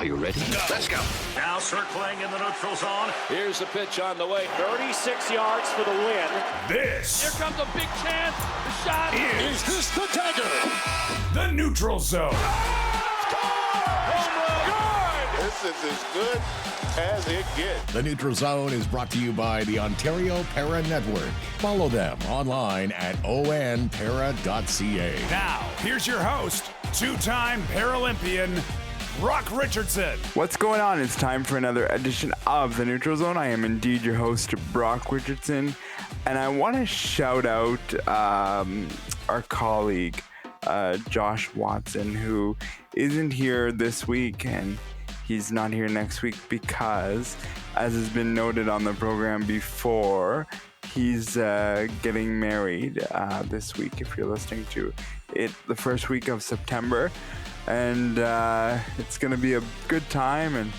Are you ready? Let's go. Now circling in the neutral zone. Here's the pitch on the way. 36 yards for the win. This. Here comes a big chance. The shot is this the dagger. The neutral zone. Home run. Good. This is as good as it gets. The Neutral Zone is brought to you by the Ontario Para Network. Follow them online at onpara.ca. Now, here's your host, two-time Paralympian, Brock Richardson. What's going on? It's time for another edition of The Neutral Zone. I am indeed your host, Brock Richardson, and I want to shout out our colleague, Josh Watson, who isn't here this week, and he's not here next week because, as has been noted on the program before, he's getting married this week, if you're listening to it, the first week of September. And it's going to be a good time, and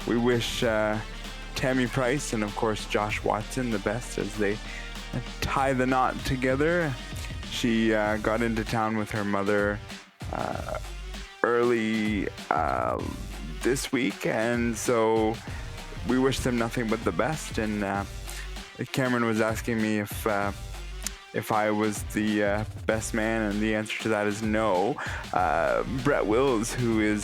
we wish Tammy Price and, of course, Josh Watson the best as they tie the knot together. She got into town with her mother early this week, and so we wish them nothing but the best. And Cameron was asking me if I was the best man, and the answer to that is no. Brett Wills, who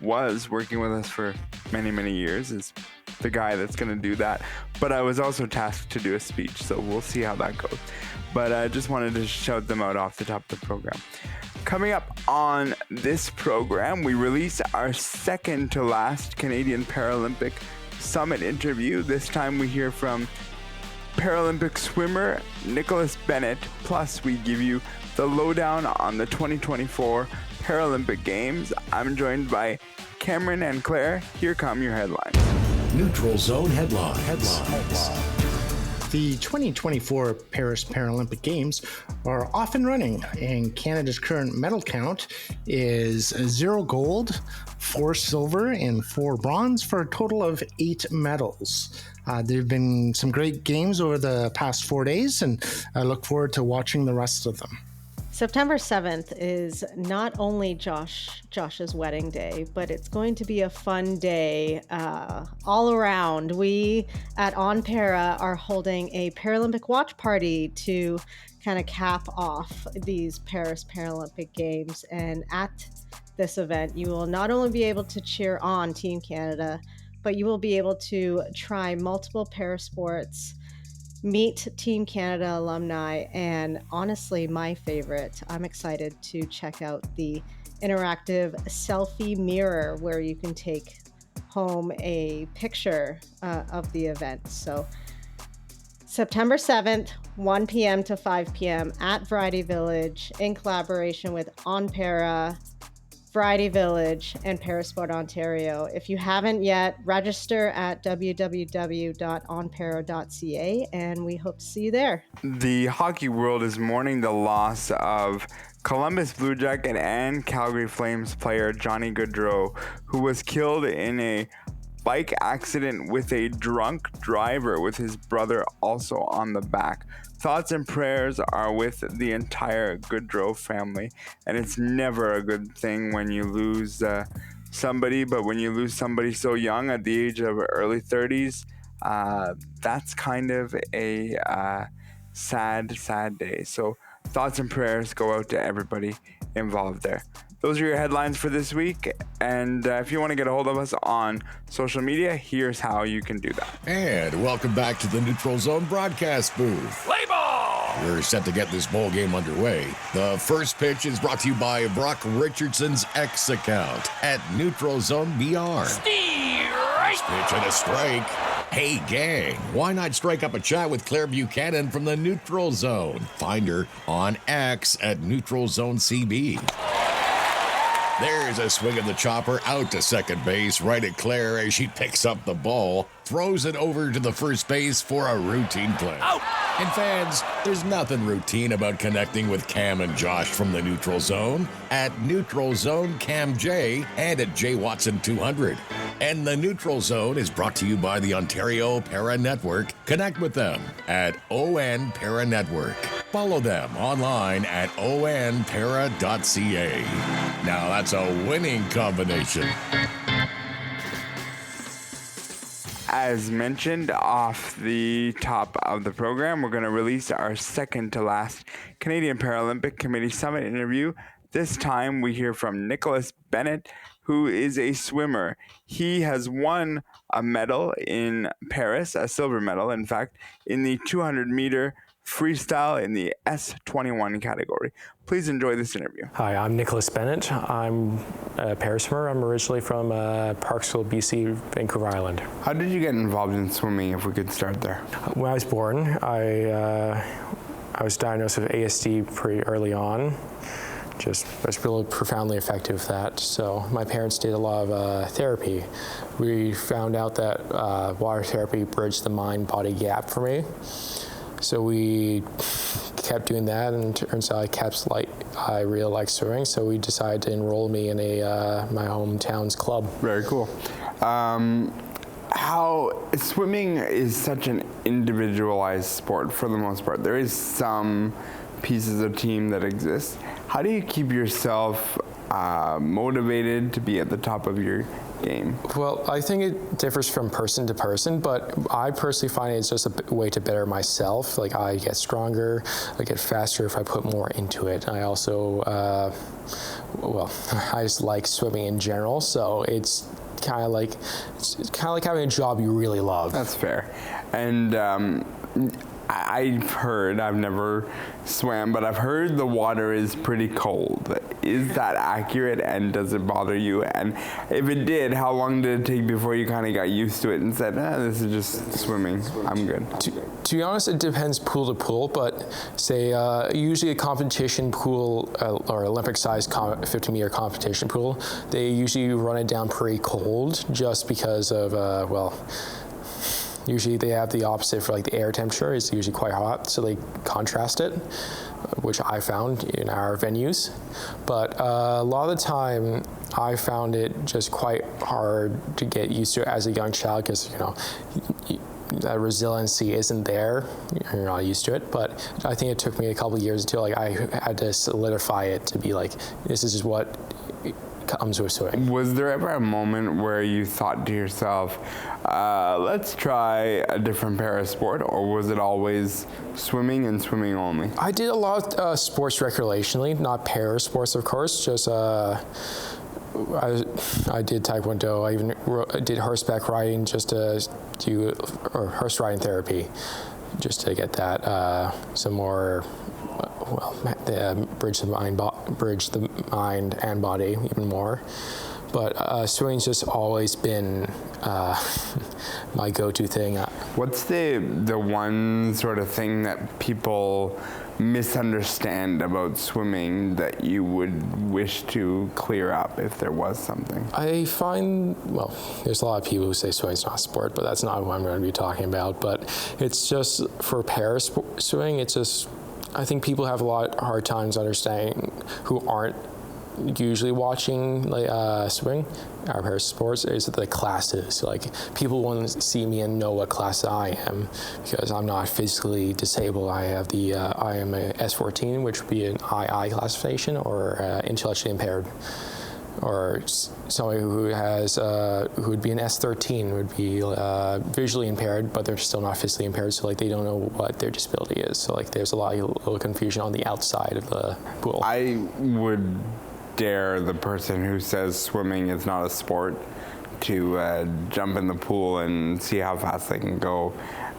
was working with us for many, many years, is the guy that's going to do that. But I was also tasked to do a speech, so we'll see how that goes. But I just wanted to shout them out off the top of the program. Coming up on this program, we release our second to last Canadian Paralympic Summit interview. This time we hear from Paralympic swimmer Nicholas Bennett, plus we give you the lowdown on the 2024 Paralympic Games. I'm joined by Cameron and Claire. Here come your headlines. Neutral Zone headlines. The 2024 Paris Paralympic Games are off and running, and Canada's current medal count is 0 gold, 4 silver, and 4 bronze for a total of 8 medals. There have been some great games over the past 4 days, and I look forward to watching the rest of them. September 7th is not only Josh's wedding day, but it's going to be a fun day all around. We at On Para are holding a Paralympic watch party to kind of cap off these Paris Paralympic Games. And at this event, you will not only be able to cheer on Team Canada, but you will be able to try multiple para sports, meet Team Canada alumni, and honestly, my favorite, I'm excited to check out the interactive selfie mirror where you can take home a picture of the event. So September 7th, 1 p.m. to 5 p.m. at Variety Village in collaboration with On Para, Variety Village, and Parasport Ontario. If you haven't yet, register at www.onpara.ca, and we hope to see you there. The hockey world is mourning the loss of Columbus Blue Jacket and Calgary Flames player Johnny Gaudreau, who was killed in a bike accident with a drunk driver with his brother also on the back. Thoughts and prayers are with the entire Gaudreau family, and it's never a good thing when you lose somebody, but when you lose somebody so young at the age of early 30s, that's kind of a sad day. So thoughts and prayers go out to everybody involved there. Those are your headlines for this week, and if you want to get a hold of us on social media, here's how you can do that. And welcome back to the Neutral Zone broadcast booth. Play ball! We're set to get this bowl game underway. The first pitch is brought to you by Brock Richardson's X account at Neutral Zone BR. First pitch and a strike. Hey gang, why not strike up a chat with Claire Buchanan from the Neutral Zone? Find her on X at Neutral Zone CB. There's a swing of the chopper out to second base, right at Claire as she picks up the ball, throws it over to the first base for a routine play. Out! And fans, there's nothing routine about connecting with Cam and Josh from the Neutral Zone at Neutral Zone Cam J and at J Watson 200. And the Neutral Zone is brought to you by the Ontario Para Network. Connect with them at ON Para Network. Follow them online at onpara.ca. Now that's a winning combination. As mentioned off the top of the program, we're going to release our second to last Canadian Paralympic Committee Summit interview. This time we hear from Nicholas Bennett, who is a swimmer. He has won a medal in Paris, a silver medal, in fact, in the 200-meter freestyle in the S21 category. Please enjoy this interview. Hi, I'm Nicholas Bennett. I'm a Paris swimmer. I'm originally from Parksville, BC, Vancouver Island. How did you get involved in swimming, if we could start there? When I was born, I was diagnosed with ASD pretty early on. I was really profoundly affected with that. So my parents did a lot of therapy. We found out that water therapy bridged the mind-body gap for me. So we kept doing that, and it turns out I really like swimming, so we decided to enroll me in my hometown's club. Very cool. How swimming is such an individualized sport for the most part. There is some pieces of team that exist. How do you keep yourself motivated to be at the top of your game? Well, I think it differs from person to person, but I personally find it's just a way to better myself. Like, I get stronger, I get faster if I put more into it. I also, I just like swimming in general, so it's kind of like having a job you really love. That's fair. And I've never swam, but I've heard the water is pretty cold. Is that accurate, and does it bother you? And if it did, how long did it take before you kind of got used to it and said, this is just swimming, I'm good? To be honest, it depends pool to pool, but say usually a competition pool or Olympic-sized 50-meter competition pool, they usually run it down pretty cold just because of, usually they have the opposite for the air temperature is usually quite hot, so they contrast it, which I found in our venues. But a lot of the time, I found it just quite hard to get used to as a young child because, that resiliency isn't there. You're not used to it. But I think it took me a couple of years until I had to solidify it to be this is just what comes with swimming. Was there ever a moment where you thought to yourself, let's try a different para sport, or was it always swimming and swimming only? I did a lot of sports recreationally, not para sports, of course, just I did Taekwondo. I even did horseback riding just to do horse riding therapy, just to get that some more bridge the mind and body even more. But swimming's just always been my go-to thing. What's the one sort of thing that people misunderstand about swimming that you would wish to clear up, if there was something? I find, there's a lot of people who say swimming's not a sport, but that's not what I'm going to be talking about. But it's just, for para swimming, it's just, I think people have a lot of hard times understanding who aren't usually watching swimming, our para sports, is the classes. People want to see me and know what class I am because I'm not physically disabled. I have I am a S14, which would be an II classification, or intellectually impaired. Or somebody who has who would be an S13 would be visually impaired, but they're still not physically impaired, so they don't know what their disability is. So there's a little confusion on the outside of the pool. I would dare the person who says swimming is not a sport to jump in the pool and see how fast they can go.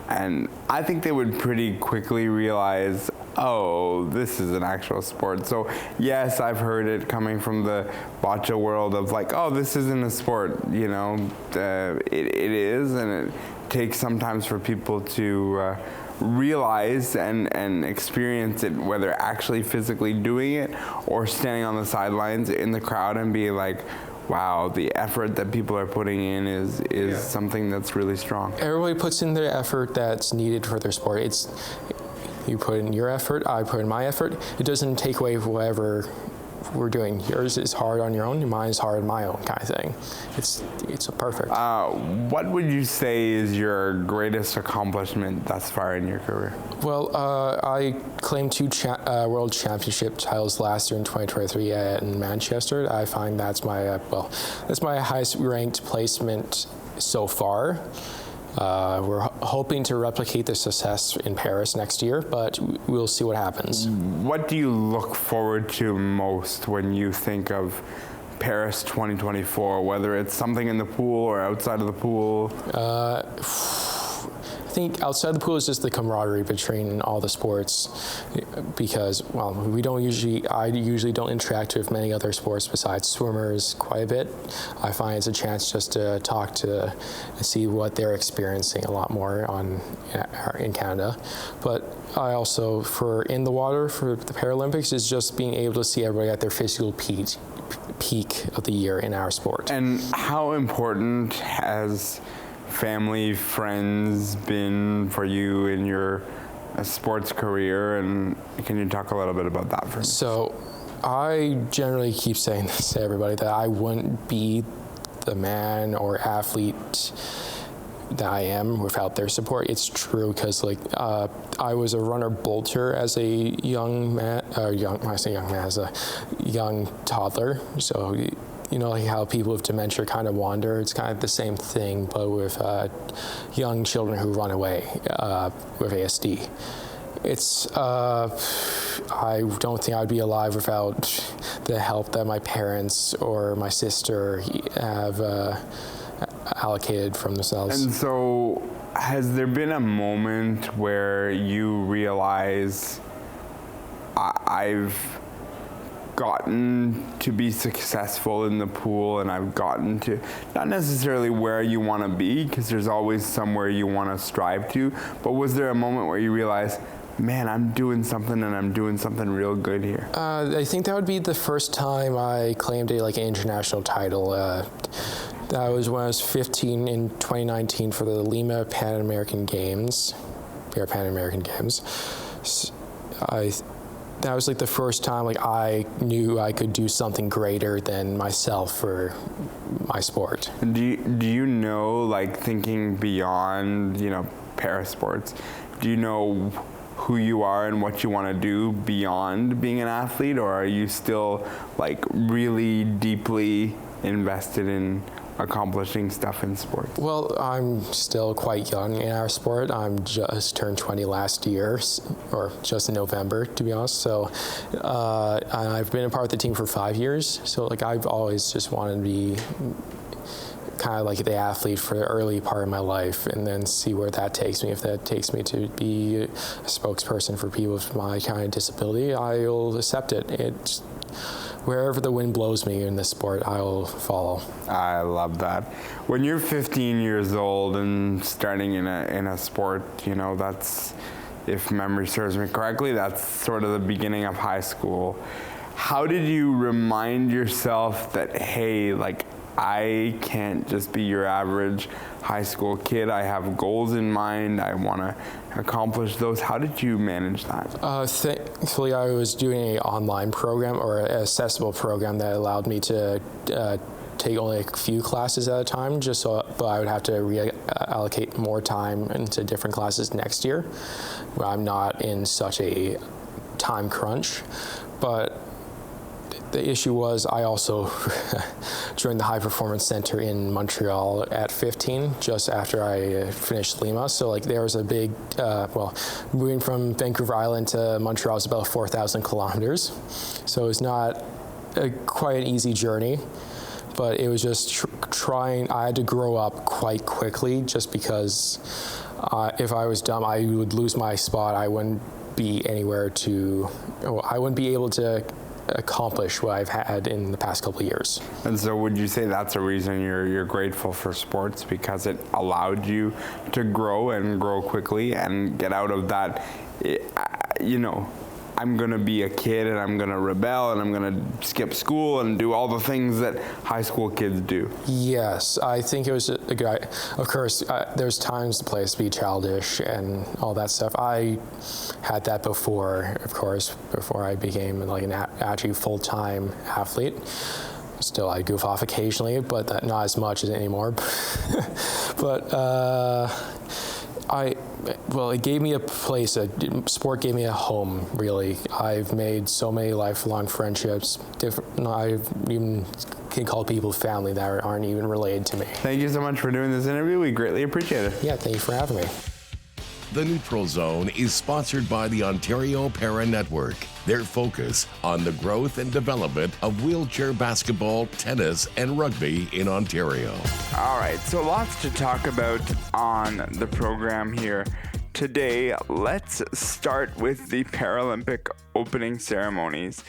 And I think they would pretty quickly realize, oh, this is an actual sport. So yes, I've heard it coming from the bocce world of oh, this isn't a sport, it is, and it takes sometimes for people to realize and experience it, whether actually physically doing it or standing on the sidelines in the crowd and be wow, the effort that people are putting in is something that's really strong. Everybody puts in the effort that's needed for their sport. You put in your effort, I put in my effort. It doesn't take away whatever we're doing. Yours is hard on your own, mine is hard on my own, kind of thing. It's perfect. What would you say is your greatest accomplishment thus far in your career? Well, I claimed 2 world championship titles last year in 2023 in Manchester. I find that's my that's my highest ranked placement so far. We're hoping to replicate the success in Paris next year, but we'll see what happens. What do you look forward to most when you think of Paris 2024, whether it's something in the pool or outside of the pool? I think outside the pool is just the camaraderie between all the sports, because I usually don't interact with many other sports besides swimmers quite a bit. I find it's a chance just to talk to and see what they're experiencing a lot more in Canada. But I also, for in the water for the Paralympics, is just being able to see everybody at their physical peak of the year in our sport. And how important has family, friends been for you in your sports career, and can you talk a little bit about that for me? So I generally keep saying this to everybody, that I wouldn't be the man or athlete that I am without their support. It's true, because I was a runner bolter as a young man, as a young toddler. So like how people with dementia kind of wander. It's kind of the same thing, but with young children who run away with ASD. I don't think I'd be alive without the help that my parents or my sister have allocated from themselves. And so, has there been a moment where you realize I've gotten to be successful in the pool, and I've gotten to, not necessarily where you want to be, because there's always somewhere you want to strive to, but was there a moment where you realized, man, I'm doing something, and I'm doing something real good here? I think that would be the first time I claimed an international title. That was when I was 15 in 2019 for the Lima Pan American Games. That was the first time I knew I could do something greater than myself for my sport. Do you know, thinking beyond, para sports, do you know who you are and what you want to do beyond being an athlete, or are you still really deeply invested in accomplishing stuff in sport? Well, I'm still quite young in our sport. I'm just turned 20 last year, or just in November, to be honest. So I've been a part of the team for 5 years. So I've always just wanted to be kind of the athlete for the early part of my life, and then see where that takes me. If that takes me to be a spokesperson for people with my kind of disability, I'll accept it. Wherever the wind blows me in this sport, I'll follow. I love that. When you're 15 years old and starting in a sport, that's, if memory serves me correctly, that's sort of the beginning of high school. How did you remind yourself that, hey, I can't just be your average high school kid. I have goals in mind. I want to accomplish those. How did you manage that? Thankfully, I was doing an online program, or an accessible program, that allowed me to take only a few classes at a time, but I would have to reallocate more time into different classes next year, where I'm not in such a time crunch. But the issue was, I also joined the High Performance Center in Montreal at 15, just after I finished Lima. So there was a big, moving from Vancouver Island to Montreal is about 4,000 kilometers. So it's not quite an easy journey, but it was just trying. I had to grow up quite quickly, just because if I was dumb, I would lose my spot. I wouldn't be I wouldn't be able to accomplish what I've had in the past couple of years. And so would you say that's a reason you're grateful for sports, because it allowed you to grow and grow quickly and get out of that, I'm going to be a kid and I'm going to rebel and I'm going to skip school and do all the things that high school kids do. Yes, I think it was a guy. Of course, there's times the place to be childish and all that stuff. I had that before, of course, before I became like an actually full-time athlete. Still, I goof off occasionally, but not as much as anymore. But it gave me a place. Sport gave me a home, really. I've made so many lifelong friendships. I've even can call people family that aren't even related to me. Thank you so much for doing this interview. We greatly appreciate it. Yeah, thank you for having me. The Neutral Zone is sponsored by the Ontario Para Network. Their focus on the growth and development of wheelchair basketball, tennis, and rugby in Ontario. All right, so lots to talk about on the program here. Today, let's start with the Paralympic opening ceremonies.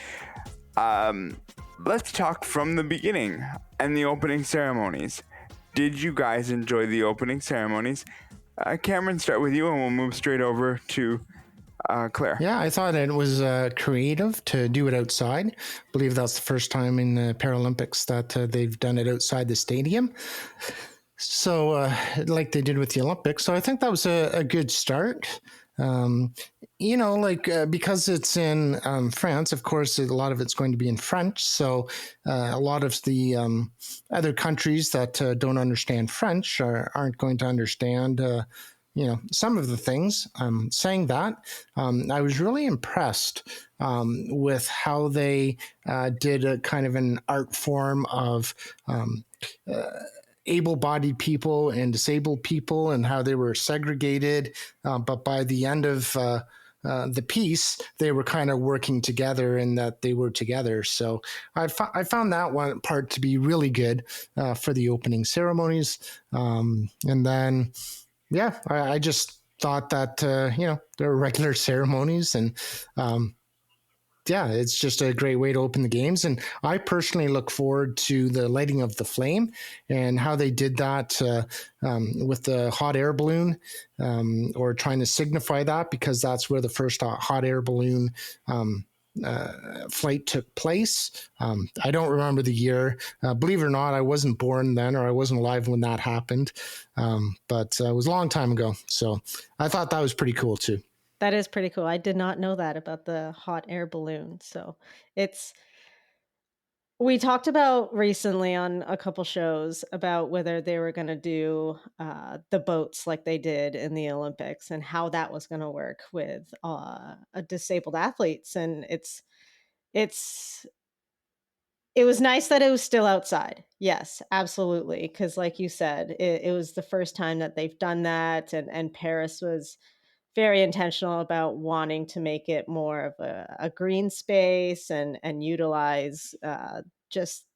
Let's talk from the beginning and the opening ceremonies. Did you guys enjoy the opening ceremonies? Cameron, start with you and we'll move straight over to Claire. Yeah, I thought it was creative to do it outside. I believe that's the first time in the Paralympics that they've done it outside the stadium. So like they did with the Olympics. So I think that was a good start. Because it's in France, of course, a lot of it's going to be in French. So a lot of the other countries that don't understand French aren't going to understand, some of the things. Saying that, I was really impressed with how they did a kind of an art form of able-bodied people and disabled people and how they were segregated. But by the end of the piece, they were kind of working together and that they were together. So I found that one part to be really good for the opening ceremonies. And then, I just thought that, there were regular ceremonies and, it's just a great way to open the games. And I personally look forward to the lighting of the flame and how they did that with the hot air balloon or trying to signify that, because that's where the first hot air balloon flight took place. I don't remember the year. Believe it or not, I wasn't born then, or I wasn't alive when that happened. But it was a long time ago. So I thought that was pretty cool too. That is pretty cool. I did not know that about the hot air balloon. So we talked about recently on a couple shows about whether they were going to do the boats like they did in the Olympics and how that was going to work with disabled athletes. And it was nice that it was still outside. Yes, absolutely. Because like you said, it was the first time that they've done that. And Paris was very intentional about wanting to make it more of a green space and utilize just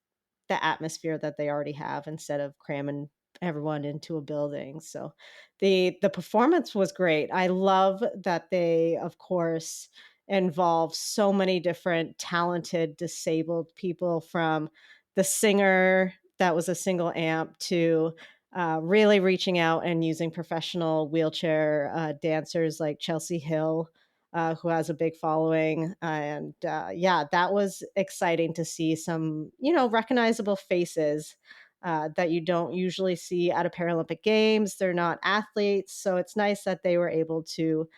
the atmosphere that they already have instead of cramming everyone into a building. So the performance was great. I love that they, of course, involve so many different talented disabled people, from the singer that was a single amp to really reaching out and using professional wheelchair dancers like Chelsea Hill, who has a big following. And that was exciting to see some, recognizable faces that you don't usually see at a Paralympic Games. They're not athletes. So it's nice that they were able to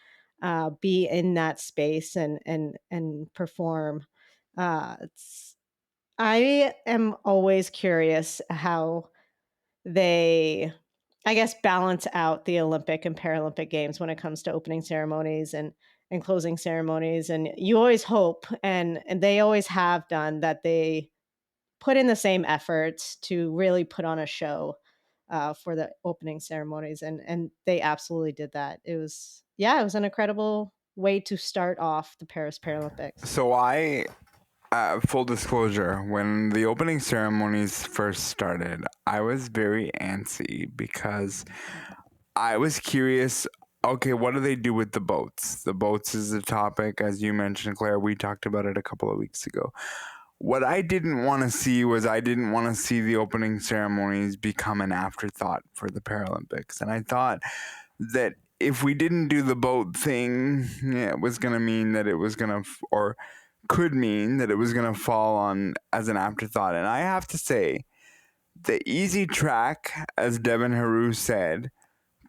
be in that space and perform. I am always curious how they, I guess, balance out the Olympic and Paralympic Games when it comes to opening ceremonies and closing ceremonies. And you always hope, and they always have done, that they put in the same efforts to really put on a show for the opening ceremonies. And they absolutely did that. It was an incredible way to start off the Paris Paralympics. So full disclosure, when the opening ceremonies first started, I was very antsy because I was curious, okay, what do they do with the boats? The boats is the topic, as you mentioned, Claire. We talked about it a couple of weeks ago. What I didn't want to see was the opening ceremonies become an afterthought for the Paralympics. And I thought that if we didn't do the boat thing, it was going to mean that it was going to, or could mean that it was going to fall on as an afterthought. And I have to say, the easy track, as Devin Haru said,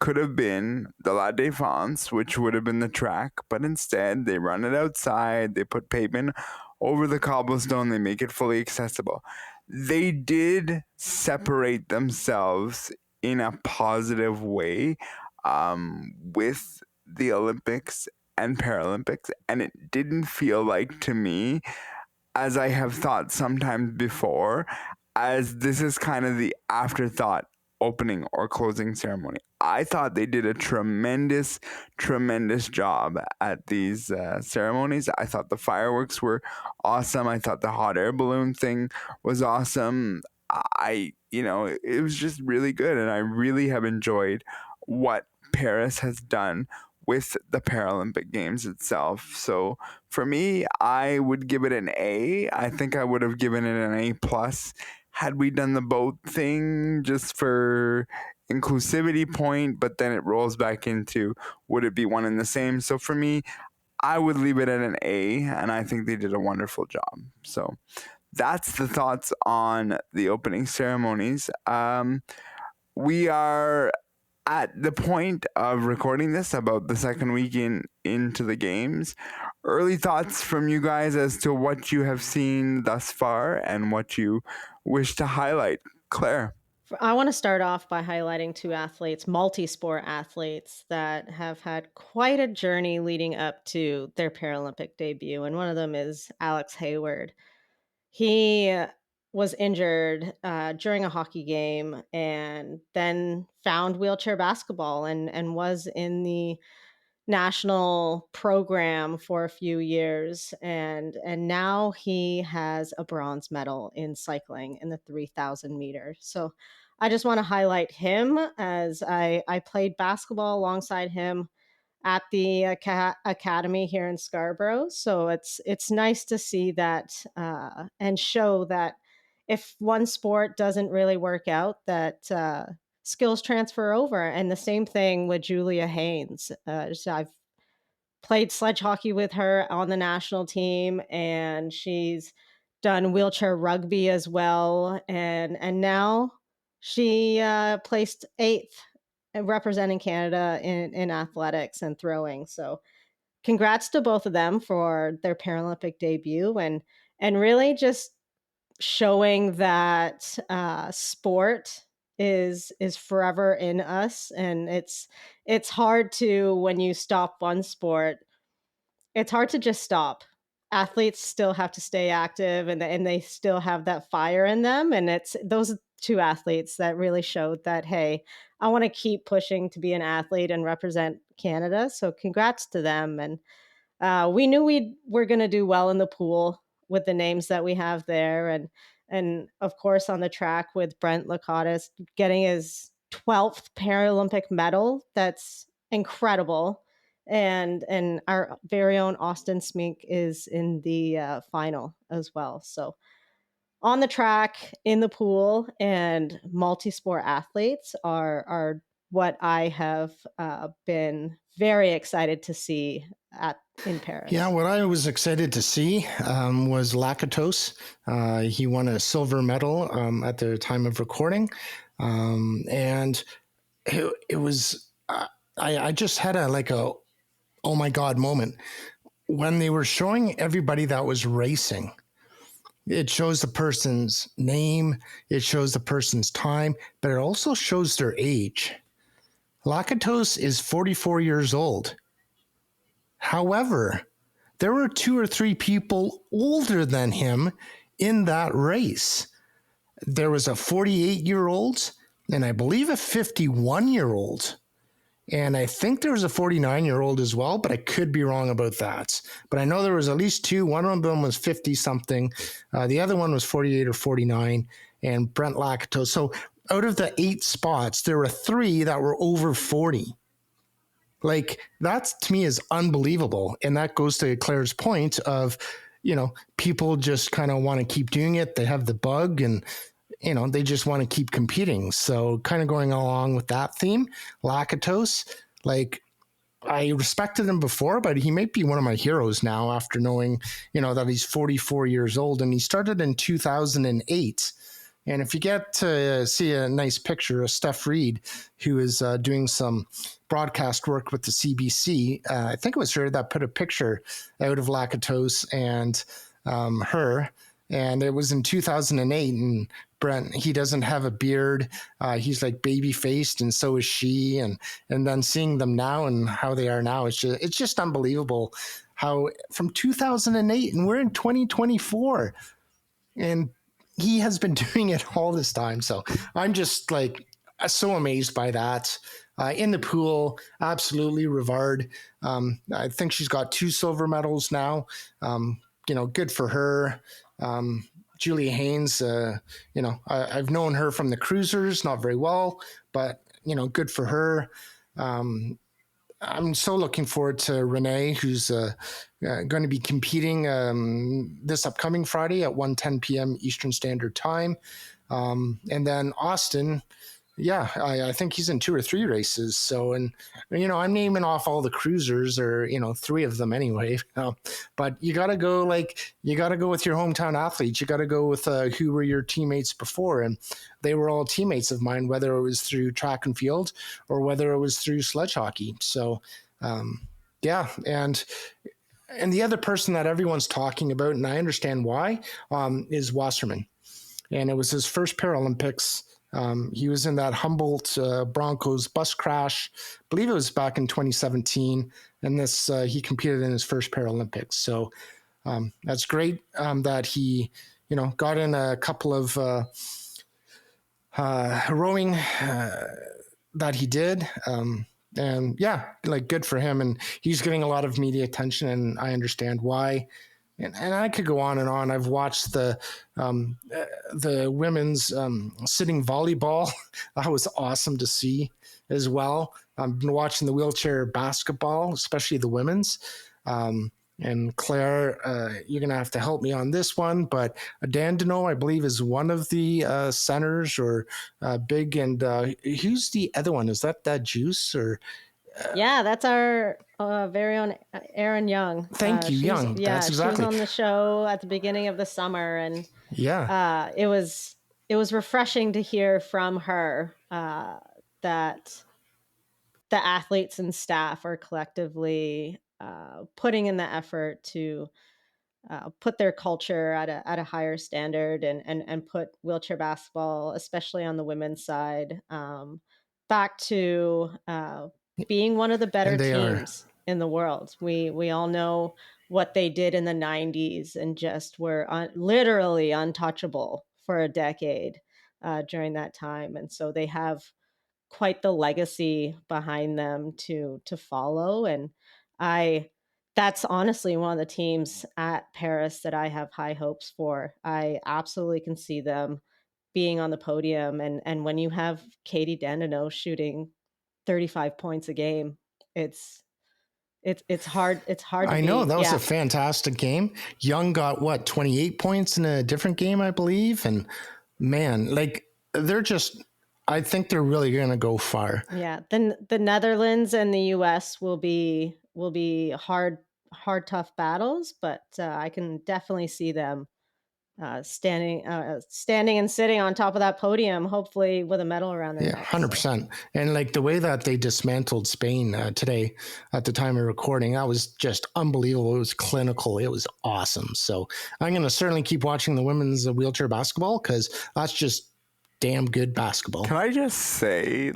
could have been the La Défense, which would have been the track, but instead they run it outside, they put pavement over the cobblestone, they make it fully accessible. They did separate themselves in a positive way with the Olympics and Paralympics, and it didn't feel like, to me, as I have thought sometimes before, as this is kind of the afterthought opening or closing ceremony. I thought they did a tremendous job at these ceremonies. I thought the fireworks were awesome. I thought the hot air balloon thing was awesome. It was just really good, and I really have enjoyed what Paris has done with the Paralympic Games itself. So for me, I would give it an A. I think I would have given it an A+ had we done the boat thing just for inclusivity point, but then it rolls back into would it be one and the same. So for me, I would leave it at an A, and I think they did a wonderful job. So that's the thoughts on the opening ceremonies. We are at the point of recording this about the second week into the games. Early thoughts from you guys as to what you have seen thus far and what you wish to highlight. Claire. I want to start off by highlighting two athletes, multi-sport athletes that have had quite a journey leading up to their Paralympic debut. And one of them is Alex Hayward. He was injured during a hockey game and then found wheelchair basketball and was in the national program for a few years. And now he has a bronze medal in cycling in the 3,000 meters. So I just want to highlight him, as I played basketball alongside him at the academy here in Scarborough. So it's nice to see that and show that if one sport doesn't really work out, that skills transfer over. And the same thing with Julia Haynes. So I've played sledge hockey with her on the national team, and she's done wheelchair rugby as well. And now she placed 8th representing Canada in athletics and throwing. So congrats to both of them for their Paralympic debut, and really just showing that sport is forever in us. And it's hard to, when you stop one sport, it's hard to just stop. Athletes still have to stay active, and they still have that fire in them. And it's those two athletes that really showed that, hey, I want to keep pushing to be an athlete and represent Canada. So congrats to them. And we knew we were going to do well in the pool with the names that we have there. And of course, on the track with Brent Lakatos getting his 12th Paralympic medal. That's incredible. And our very own Austin Smink is in the final as well. So on the track, in the pool, and multi-sport athletes are what I have been very excited to see in Paris. Yeah, what I was excited to see was Lakatos. He won a silver medal at the time of recording. And it was, I just had a oh my God moment when they were showing everybody that was racing. It shows the person's name, it shows the person's time, but it also shows their age. Lakatos is 44 years old. However, there were 2 or 3 people older than him in that race. There was a 48-year-old and I believe a 51-year-old. And I think there was a 49-year-old as well, but I could be wrong about that. But I know there was at least 2. One of them was 50-something. The other one was 48 or 49, and Brent Lakatos. So out of the 8 spots, there were 3 that were over 40. Like, that to me is unbelievable. And that goes to Claire's point of, people just kind of want to keep doing it. They have the bug and, they just want to keep competing. So kind of going along with that theme, Lakatos, I respected him before, but he might be one of my heroes now after knowing, that he's 44 years old, and he started in 2008. And if you get to see a nice picture of Steph Reed, who is doing some broadcast work with the CBC, I think it was her that put a picture out of Lakatos and her, and it was in 2008. And Brent, he doesn't have a beard. He's like baby faced, and so is she. And then seeing them now and how they are now, it's just unbelievable. How from 2008, and we're in 2024, and he has been doing it all this time. So I'm just like so amazed by that. In the pool, absolutely Rivard. I think she's got 2 silver medals now. Good for her. Julia Haynes, I've known her from the cruisers, not very well, but, good for her. I'm so looking forward to Renee, who's going to be competing this upcoming Friday at 1:10 p.m. Eastern Standard Time. And then Austin, I think he's in 2 or 3 races. So, and, I'm naming off all the cruisers, or, 3 of them anyway. But you got to go with your hometown athletes. You got to go with who were your teammates before. And they were all teammates of mine, whether it was through track and field or whether it was through sledge hockey. So, And the other person that everyone's talking about, and I understand why, is Wasserman. And it was his first Paralympics. He was in that Humboldt Broncos bus crash. I believe it was back in 2017. And he competed in his first Paralympics. So that's great that he, got in a couple of rowing that he did. And good for him. And he's getting a lot of media attention, and I understand why. And I could go on and on. I've watched the women's sitting volleyball. That was awesome to see as well. I've been watching the wheelchair basketball, especially the women's. And Claire, you're going to have to help me on this one. But Dandino, I believe, is one of the centers, or big. And who's the other one? Is that Juice or? Yeah, that's our very own Erin Young. Thank you, Young. Yeah, that's exactly. She was on the show at the beginning of the summer, and it was refreshing to hear from her that the athletes and staff are collectively putting in the effort to put their culture at a higher standard, and put wheelchair basketball, especially on the women's side, back to being one of the better teams in the world. We all know what they did in the 90s, and just were literally untouchable for a decade during that time. And so they have quite the legacy behind them to follow. And that's honestly one of the teams at Paris that I have high hopes for. I absolutely can see them being on the podium. And when you have Katie Dandino shooting 35 points a game, it's hard. It's hard. I know that was a fantastic game. Young got 28 points in a different game, I believe. And man, I think they're really going to go far. Yeah. Then the Netherlands and the US will be hard, tough battles, but I can definitely see them standing and sitting on top of that podium, hopefully with a medal around their neck. 100%. And the way that they dismantled Spain today at the time of recording, that was just unbelievable. It was clinical. It was awesome. So I'm going to certainly keep watching the women's wheelchair basketball, because that's just damn good basketball. Can I just say,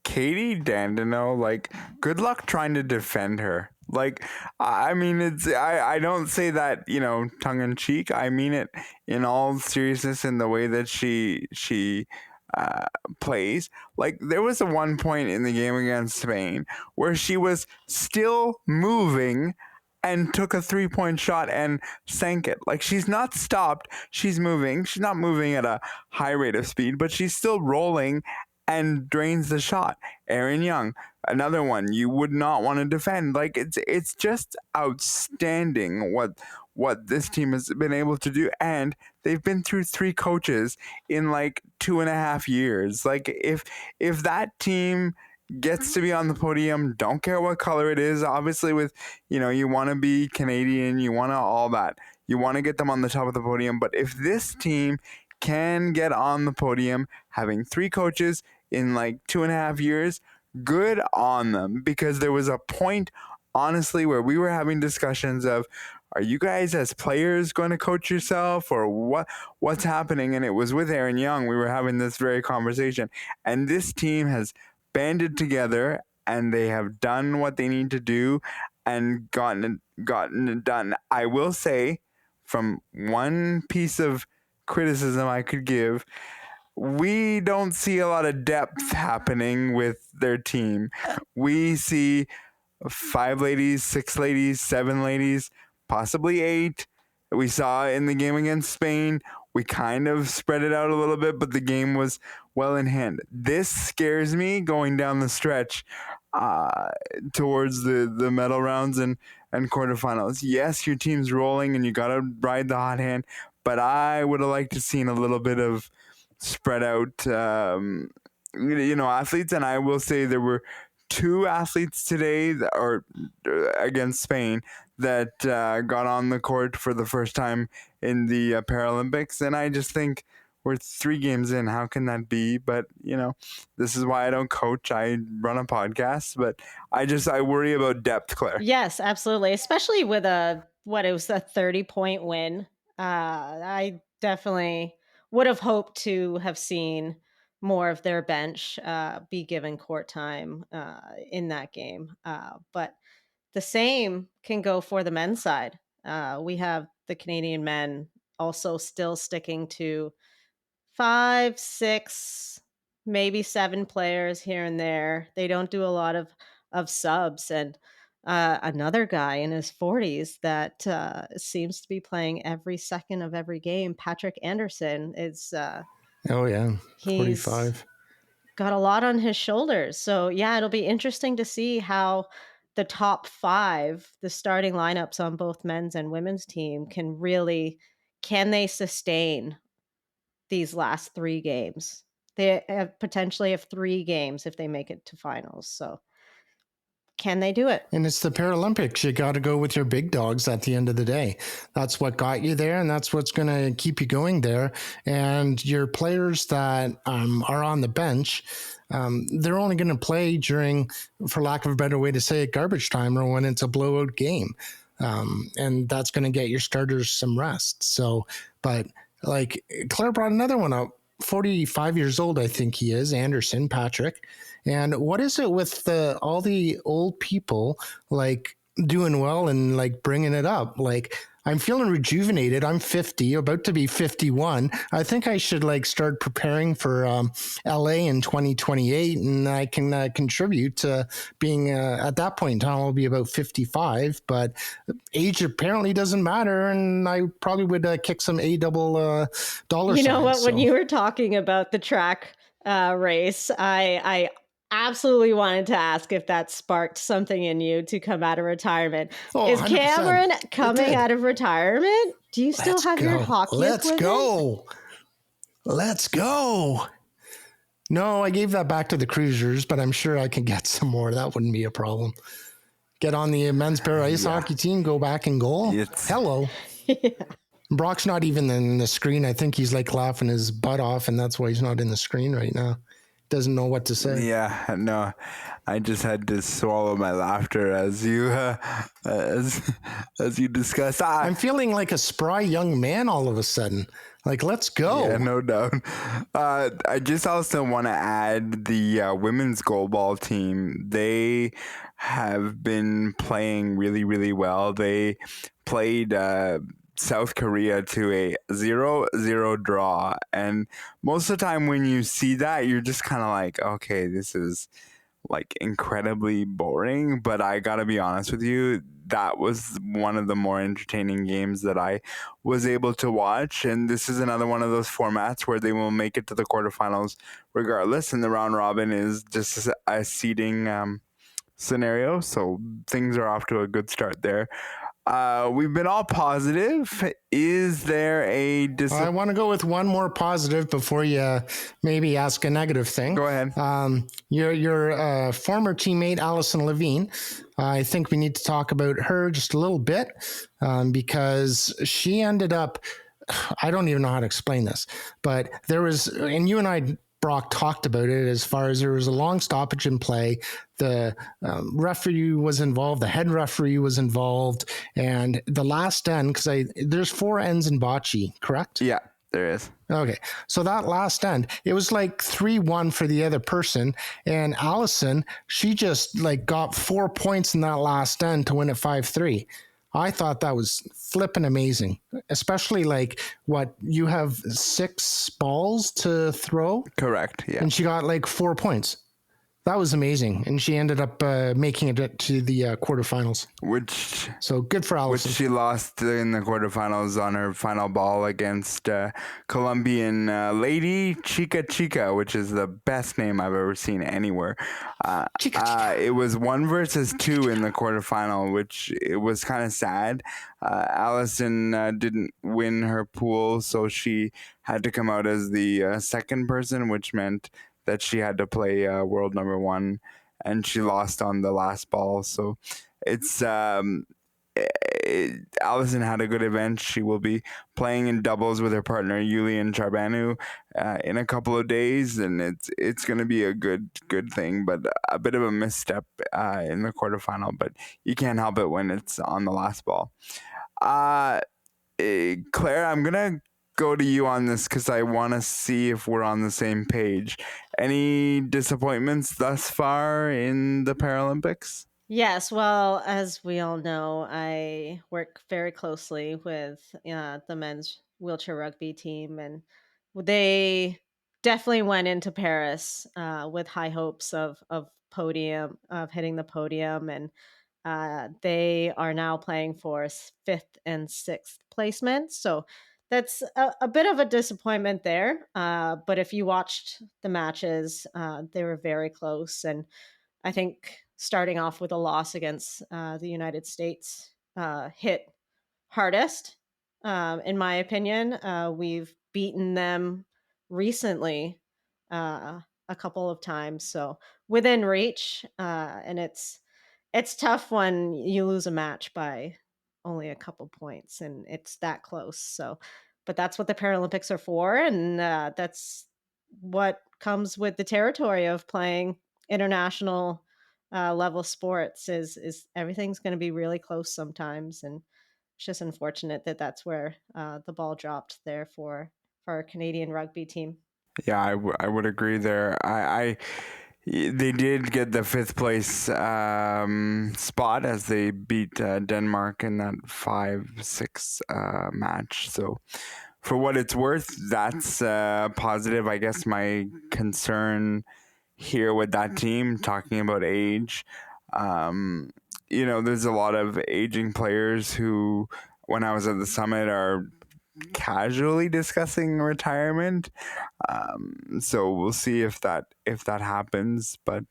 Katie Dandino, good luck trying to defend her. I mean, I don't say that, tongue in cheek. I mean it in all seriousness in the way that she plays. There was one point in the game against Spain where she was still moving and took a 3-point shot and sank it. She's not stopped. She's moving. She's not moving at a high rate of speed, but she's still rolling and drains the shot. Erin Young, another one you would not want to defend. It's just outstanding what this team has been able to do, and they've been through 3 coaches in 2.5 years. If that team gets to be on the podium. Don't care what color it is. Obviously, with, you want to be Canadian, you want to all that. You want to get them on the top of the podium. But if this team can get on the podium, having 3 coaches in like 2.5 years, good on them. Because there was a point, honestly, where we were having discussions of, are you guys as players going to coach yourself, or what's happening? And it was with Aaron Young. We were having this very conversation. And this team has banded together, and they have done what they need to do and gotten it done. I will say, from one piece of criticism I could give, we don't see a lot of depth happening with their team. We see 5 ladies, 6 ladies, 7 ladies, possibly 8. We saw in the game against Spain. We kind of spread it out a little bit, but the game was well in hand. This scares me going down the stretch towards the medal rounds and quarterfinals. Yes, your team's rolling and you got to ride the hot hand, but I would have liked to seen a little bit of spread out, athletes. And I will say there were 2 athletes today against Spain that got on the court for the first time in the Paralympics. And I just think we're 3 games in. How can that be? But, this is why I don't coach. I run a podcast. But I worry about depth, Claire. Yes, absolutely. Especially with it was a 30-point win. I definitely would have hoped to have seen more of their bench be given court time in that game. But the same can go for the men's side. We have the Canadian men also still sticking to 5, 6, maybe 7 players here and there. They don't do a lot of subs. And another guy in his 40s that seems to be playing every second of every game, Patrick Anderson, is... oh, yeah, 45. He's got a lot on his shoulders. So, yeah, it'll be interesting to see how the top 5, the starting lineups on both men's and women's team can they sustain these last 3 games? They potentially have 3 games if they make it to finals. So can they do it? And it's the Paralympics. You got to go with your big dogs at the end of the day. That's what got you there, and that's what's going to keep you going there. And your players that are on the bench, they're only going to play during, for lack of a better way to say it, garbage time, or when it's a blowout game. And that's going to get your starters some rest. So, but like Claire brought another one up, 45 years old, I think he is, Anderson, Patrick. And what is it with all the old people like doing well and like bringing it up? Like, I'm feeling rejuvenated. I'm 50, about to be 51. I think I should like start preparing for LA in 2028, and I can contribute to being at that point in time. I'll be about 55, but age apparently doesn't matter, and I probably would kick some $double signs. You know what? So. When you were talking about the track race, I absolutely wanted to ask if that sparked something in you to come out of retirement. Oh, is 100%. Cameron coming out of retirement? Do you still have your hockey equipment? Let's go. No, I gave that back to the Cruisers, but I'm sure I can get some more. That wouldn't be a problem. Get on the men's para ice hockey team, go back and goal. Hello. Yeah. Brock's not even in the screen. I think he's like laughing his butt off, and that's why he's not in the screen right now. Doesn't know what to say. Yeah, no, I just had to swallow my laughter as you as you discussed. I'm feeling like a spry young man all of a sudden. Like, let's go. Yeah, no doubt. I just also want to add the women's goalball team. They have been playing really, really well. They played South Korea to a 0-0 draw, and most of the time when you see that, you're just kind of like, okay, this is like incredibly boring. But I gotta be honest with you, that was one of the more entertaining games that I was able to watch. And this is another one of those formats where they will make it to the quarterfinals regardless, and the round robin is just a seeding scenario, so things are off to a good start there. We've been all positive. Is there a I want to go with one more positive before you maybe ask a negative thing. Go ahead. Your former teammate, Allison Levine, I think we need to talk about her just a little bit because she ended up, I don't even know how to explain this, but there was, and you and I, Brock, talked about it as far as there was a long stoppage in play. The referee was involved, the head referee was involved, and the last end, because there's 4 ends in bocce, correct? Yeah, there is. Okay, so that last end, it was like 3-1 for the other person, and Allison, she just like got 4 points in that last end to win it 5-3. I thought that was flipping amazing, especially like what you have 6 balls to throw. Correct. Yeah. And she got like 4 points. That was amazing. And she ended up making it to the quarterfinals. So good for Allison. Which she lost in the quarterfinals on her final ball against Colombian lady Chica, which is the best name I've ever seen anywhere. Chica. It was 1-2 in the quarterfinal, which it was kind of sad. Allison didn't win her pool, so she had to come out as the second person, which meant that she had to play world number 1, and she lost on the last ball. So it's Allison had a good event. She will be playing in doubles with her partner Yulian Charbanu in a couple of days, and it's going to be a good thing. But a bit of a misstep in the quarterfinal, but you can't help it when it's on the last ball. Claire, I'm gonna go to you on this because I want to see if we're on the same page. Any disappointments thus far in the Paralympics? Yes, well, as we all know, I work very closely with the men's wheelchair rugby team, and they definitely went into Paris with high hopes of hitting the podium, and they are now playing for 5th and 6th placement. So that's a bit of a disappointment there. But if you watched the matches, they were very close. And I think starting off with a loss against the United States hit hardest, in my opinion. We've beaten them recently a couple of times, so within reach. And it's tough when you lose a match by only a couple points and it's that close. So, but that's what the Paralympics are for, and that's what comes with the territory of playing international level sports. Is everything's going to be really close sometimes, and it's just unfortunate that that's where the ball dropped there for our Canadian rugby team. Yeah, I would agree there. They did get the 5th place spot as they beat Denmark in that 5-6 match. So for what it's worth, that's positive. I guess my concern here with that team, talking about age, there's a lot of aging players who, when I was at the summit, are casually discussing retirement. So we'll see if that happens. But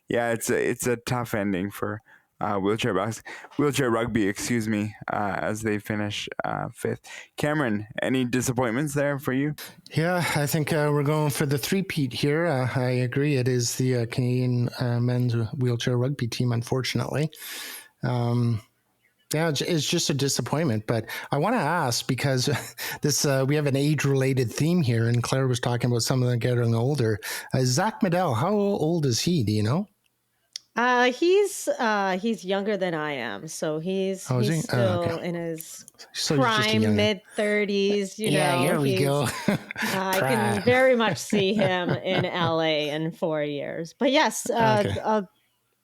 it's a tough ending for wheelchair rugby, as they finish 5th. Cameron, any disappointments there for you? Yeah, I think we're going for the three-peat here. I agree. It is the Canadian men's wheelchair rugby team, unfortunately. Yeah, it's just a disappointment, but I want to ask because this we have an age-related theme here, and Claire was talking about some of them getting older. Zach Medell, how old is he? Do you know? He's younger than I am, so he's still in his prime mid-30s. Here we go. I can very much see him in LA in 4 years. But yes,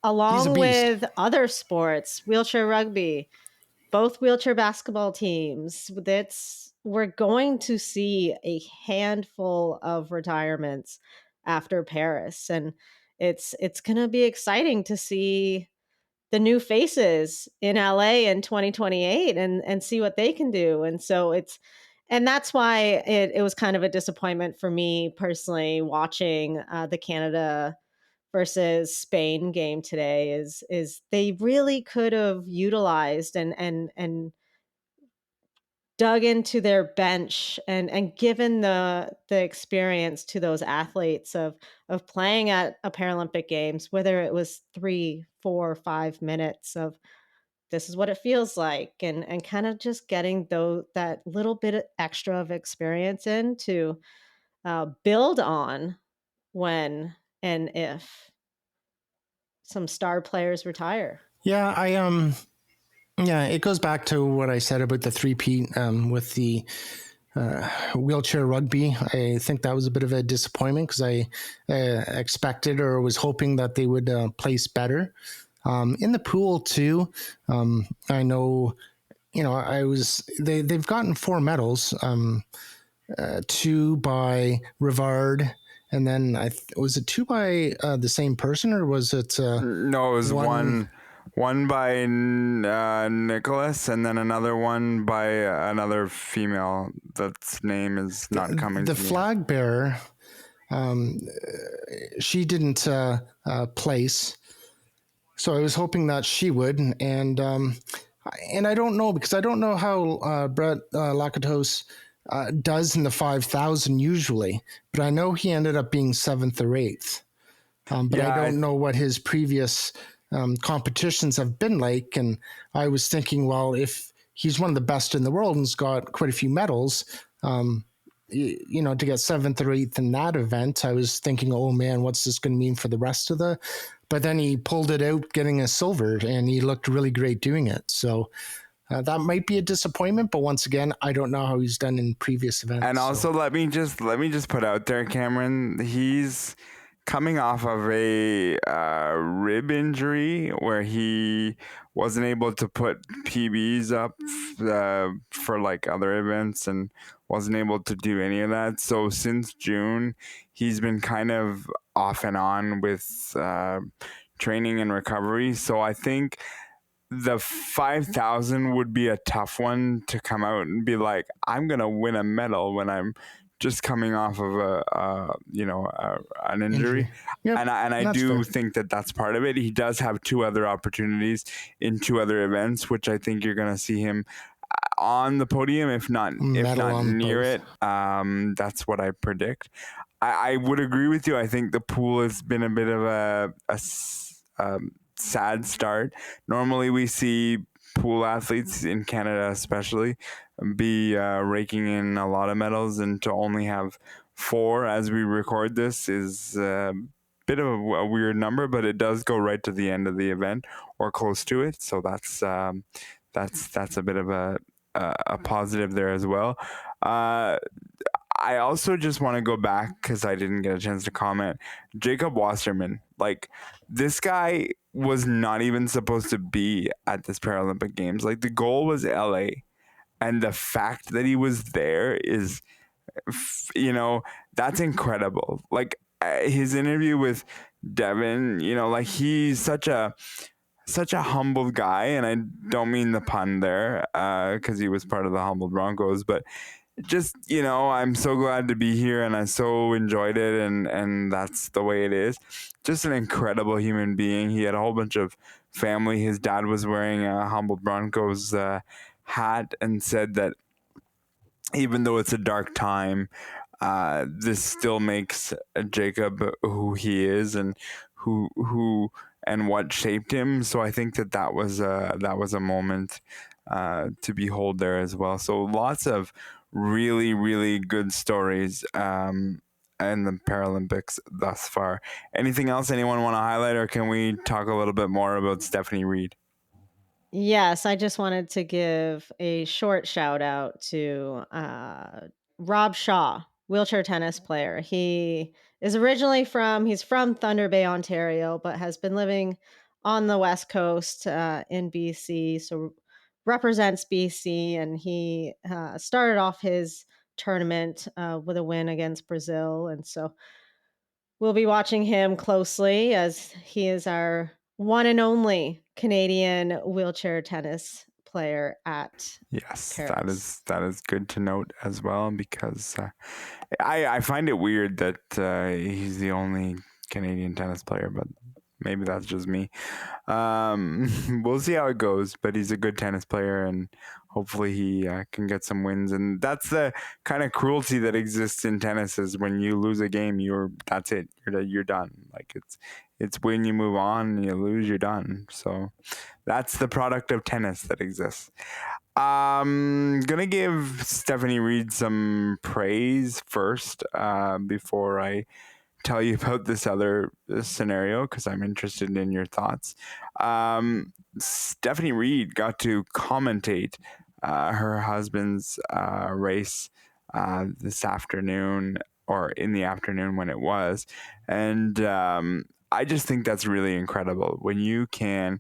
along with other sports, wheelchair rugby, both wheelchair basketball teams, we're going to see a handful of retirements after Paris, and it's going to be exciting to see the new faces in LA in 2028 and see what they can do. And so that's why it was kind of a disappointment for me personally watching the Canada versus Spain game today is they really could have utilized and dug into their bench and given the experience to those athletes of playing at a Paralympic Games, whether it was 3, 4, 5 minutes of this is what it feels like, and kind of just getting that little bit of extra of experience in to build on when and if some star players retire. Yeah, yeah, it goes back to what I said about the three-peat with the wheelchair rugby. I think that was a bit of a disappointment because I expected or was hoping that they would place better. In the pool too, I know, they've gotten 4 medals, 2 by Rivard, and then was it 2 by the same person, or was it? No, it was one by Nicholas, and then another one by another female. That's name is not coming to me. The flag bearer, she didn't place, so I was hoping that she would, and I don't know, because I don't know how Brett Lakatos does in the 5,000 usually, but I know he ended up being 7th or 8th. But I don't know what his previous competitions have been like. And I was thinking, well, if he's one of the best in the world and has got quite a few medals, to get 7th or 8th in that event, I was thinking, oh man, what's this going to mean for the rest of but then he pulled it out, getting a silver, and he looked really great doing it. So that might be a disappointment, but once again, I don't know how he's done in previous events. And also, let me just put out there, Cameron, he's coming off of a rib injury where he wasn't able to put PBs up for like other events and wasn't able to do any of that. So since June, he's been kind of off and on with training and recovery. So I think the 5,000 would be a tough one to come out and be like, I'm going to win a medal when I'm just coming off of an injury. Yep, and I do fair. think that that's part of it. He does have 2 other opportunities in 2 other events, which I think you're going to see him on the podium, if not near it. That's what I predict. I would agree with you. I think the pool has been a bit of a sad start. Normally we see pool athletes in Canada especially be raking in a lot of medals, and to only have 4 as we record this is a bit of a weird number, but it does go right to the end of the event or close to it. So that's a bit of a positive there as well. I also just want to go back because I didn't get a chance to comment. Jacob Wasserman, like, this guy was not even supposed to be at this Paralympic Games. Like, the goal was LA, and the fact that he was there is, that's incredible. Like, his interview with Devin, like, he's such a humble guy, and I don't mean the pun there because he was part of the humble Broncos, but just, I'm so glad to be here, and I so enjoyed it, and that's the way it is. Just an incredible human being. He had a whole bunch of family. His dad was wearing a Humboldt Broncos hat, and said that even though it's a dark time, this still makes Jacob who he is, and who and what shaped him. So I think that was a moment to behold there as well. So lots of really, really good stories in the Paralympics thus far. Anything else anyone want to highlight, or can we talk a little bit more about Stephanie Reed? Yes, I just wanted to give a short shout out to Rob Shaw, wheelchair tennis player. He's from Thunder Bay, Ontario, but has been living on the West Coast in BC, so represents BC, and he started off his tournament with a win against Brazil, and so we'll be watching him closely as he is our one and only Canadian wheelchair tennis player at Yes, Paris. that is good to note as well, because I find it weird that he's the only Canadian tennis player, but maybe that's just me. We'll see how it goes, but he's a good tennis player, and hopefully he can get some wins. And that's the kind of cruelty that exists in tennis, is when you lose a game, that's it. You're done. Like it's when you move on and you lose, you're done. So that's the product of tennis that exists. Gonna give Stephanie Reid some praise first before I tell you about this other scenario, because I'm interested in your thoughts. Stephanie Reid got to commentate her husband's race this afternoon, or in the afternoon when it was. And I just think that's really incredible. When you can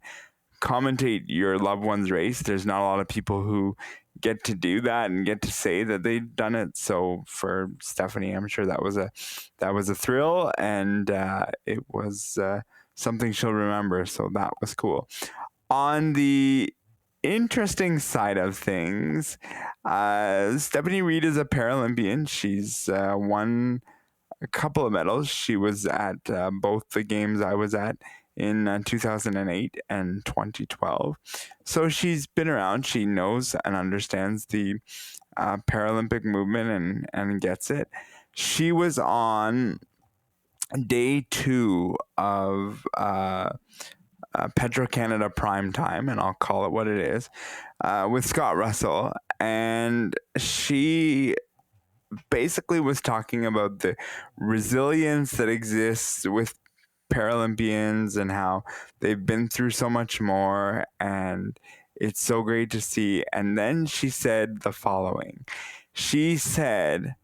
commentate your loved one's race, there's not a lot of people who get to do that and get to say that they've done it. So for Stephanie, I'm sure that was a thrill, and it was something she'll remember. So that was cool. On the interesting side of things, Stephanie Reid is a Paralympian. She's won a couple of medals. She was at both the games I was at in 2008 and 2012. So she's been around. She knows and understands the Paralympic movement and gets it. She was on day 2 of Petro-Canada Prime Time, and I'll call it what it is, with Scott Russell. And she basically was talking about the resilience that exists with Paralympians and how they've been through so much more, and it's so great to see. And then she said the following. She said,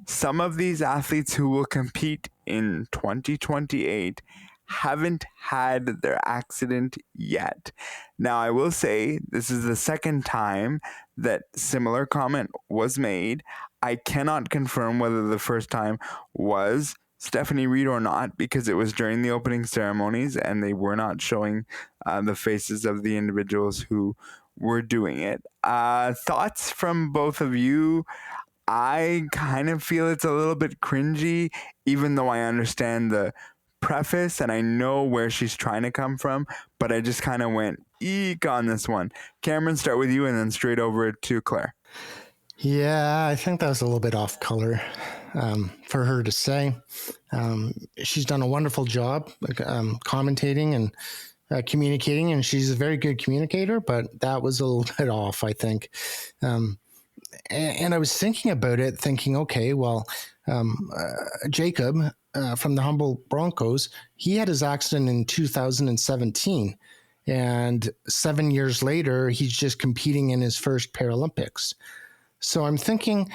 some of these athletes who will compete in 2028 haven't had their accident yet. Now, I will say this is the second time that similar comment was made. I cannot confirm whether the first time was Stephanie Reid or not, because it was during the opening ceremonies and they were not showing the faces of the individuals who were doing it. Thoughts from both of you? I kind of feel it's a little bit cringy, even though I understand the preface and I know where she's trying to come from, but I just kind of went eek on this one. Cameron, start with you and then straight over to Claire. Yeah, I think that was a little bit off color for her to say. She's done a wonderful job commentating and communicating, and she's a very good communicator, but that was a little bit off, I think. And I was thinking about it, thinking, okay, well, Jacob from the Humboldt Broncos, he had his accident in 2017. And 7 years later, he's just competing in his first Paralympics. So I'm thinking,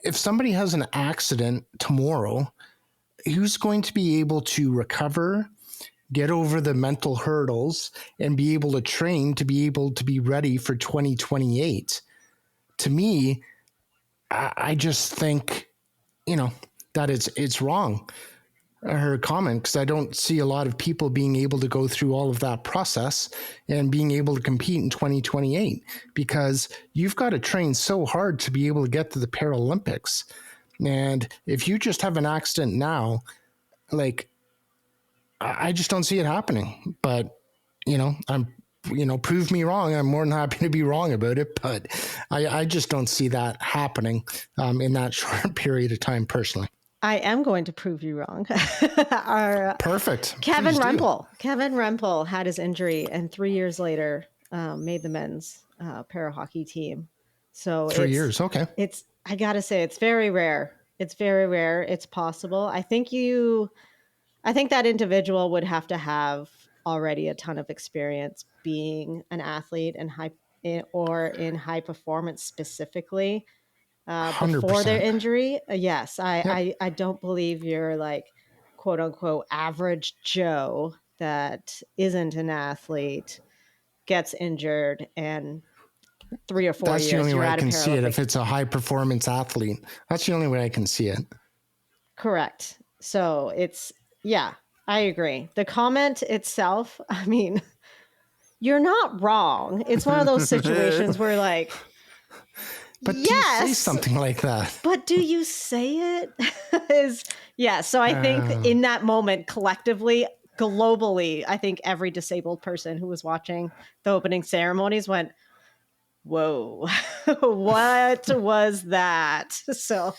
if somebody has an accident tomorrow, who's going to be able to recover, get over the mental hurdles, and be able to train to be able to be ready for 2028? To me, I just think, that it's wrong, her comment, because I don't see a lot of people being able to go through all of that process and being able to compete in 2028, because you've got to train so hard to be able to get to the Paralympics. And if you just have an accident now, I just don't see it happening. But, prove me wrong. I'm more than happy to be wrong about it, but I just don't see that happening in that short period of time personally. I am going to prove you wrong. Perfect. Kevin Rempel had his injury and 3 years later made the men's para hockey team. So 3 years. Okay. I gotta say, it's very rare. It's very rare. It's possible. I think that individual would have to have already a ton of experience being an athlete and in high performance specifically. Before their injury. Yes. I don't believe you're quote unquote average Joe that isn't an athlete gets injured and 3 or 4 years. That's the only way I can see it. If it's a high performance athlete, that's the only way I can see it. Correct. So I agree. The comment itself, I mean, you're not wrong. It's one of those situations where But do you say something like that? But do you say it? So I think in that moment, collectively, globally, I think every disabled person who was watching the opening ceremonies went, whoa, what was that? So